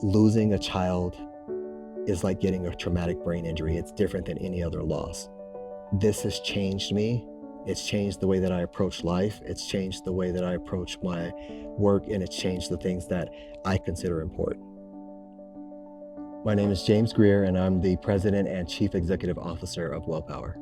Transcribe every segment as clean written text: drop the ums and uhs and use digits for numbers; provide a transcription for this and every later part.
Losing a child is like getting a traumatic brain injury. It's different than any other loss. This has changed me. It's changed the way that I approach life. It's changed the way that I approach my work, and it's changed the things that I consider important. My name is James Greer, and I'm the President and Chief Executive Officer of WellPower.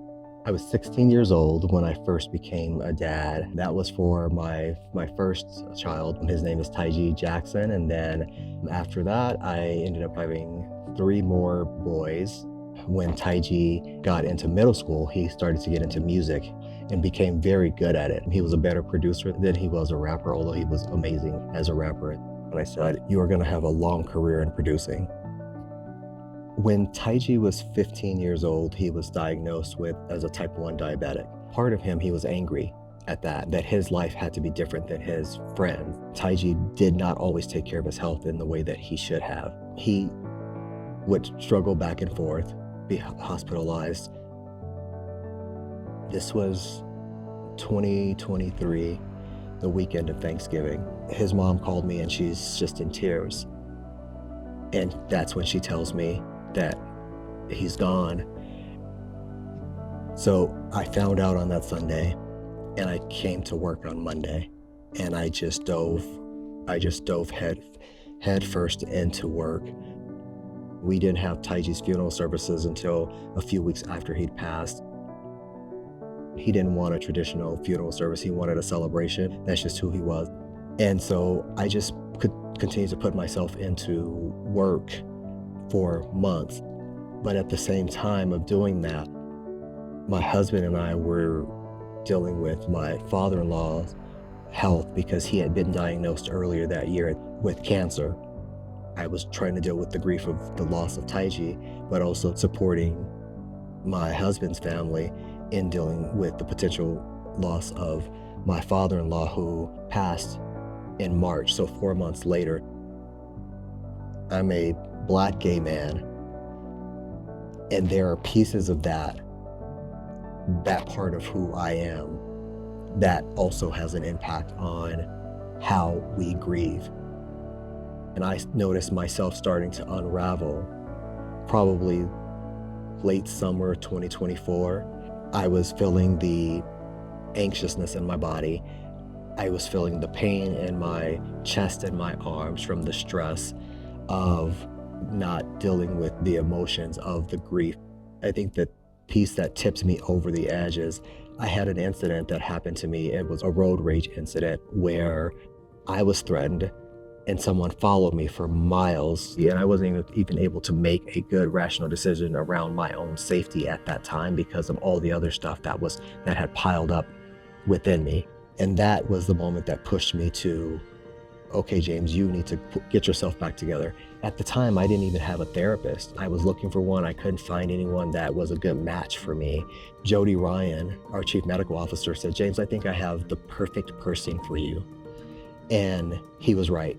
I was 16 years old when I first became a dad. That was for my first child. His name is Taiji Jackson, and then after that, I ended up having 3 more boys. When Taiji got into middle school, he started to get into music and became very good at it. He was a better producer than he was a rapper, although he was amazing as a rapper. And I said, "You are gonna have a long career in producing." When Taiji was 15 years old, he was diagnosed as a type 1 diabetic. Part of him, he was angry at that his life had to be different than his friends. Taiji did not always take care of his health in the way that he should have. He would struggle back and forth, be hospitalized. This was 2023, the weekend of Thanksgiving. His mom called me and she's just in tears. And that's when she tells me that he's gone. So I found out on that Sunday, and I came to work on Monday, and I just dove head first into work. We didn't have Taiji's funeral services until a few weeks after he'd passed. He didn't want a traditional funeral service. He wanted a celebration. That's just who he was. And so I just could continue to put myself into work for months. But at the same time of doing that, my husband and I were dealing with my father-in-law's health because he had been diagnosed earlier that year with cancer. I was trying to deal with the grief of the loss of Taiji, but also supporting my husband's family in dealing with the potential loss of my father-in-law, who passed in March, so 4 months later. I'm a Black gay man, and there are pieces of that part of who I am that also has an impact on how we grieve. And I noticed myself starting to unravel probably late summer 2024. I was feeling the anxiousness in my body. I was feeling the pain in my chest and my arms from the stress of not dealing with the emotions of the grief. I think the piece that tipped me over the edge is I had an incident that happened to me. It was a road rage incident where I was threatened and someone followed me for miles, and I wasn't even able to make a good rational decision around my own safety at that time because of all the other stuff that had piled up within me. And that was the moment that pushed me to, okay, James, you need to get yourself back together. At the time, I didn't even have a therapist. I was looking for one. I couldn't find anyone that was a good match for me. Jody Ryan, our chief medical officer, said, "James, I think I have the perfect person for you." And he was right.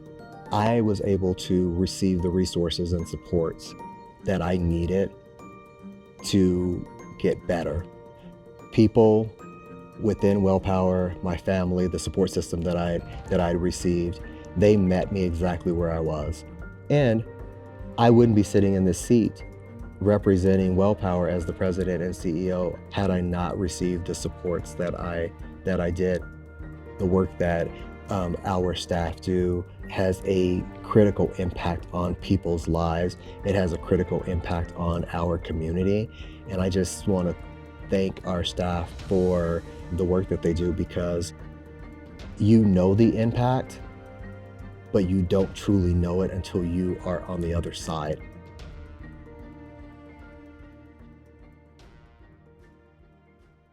I was able to receive the resources and supports that I needed to get better. People within WellPower, my family, the support system that I'd received, they met me exactly where I was. And I wouldn't be sitting in this seat representing WellPower as the president and CEO had I not received the supports that I did. The work that our staff do has a critical impact on people's lives. It has a critical impact on our community. And I just want to thank our staff for the work that they do, because you know the impact, but you don't truly know it until you are on the other side.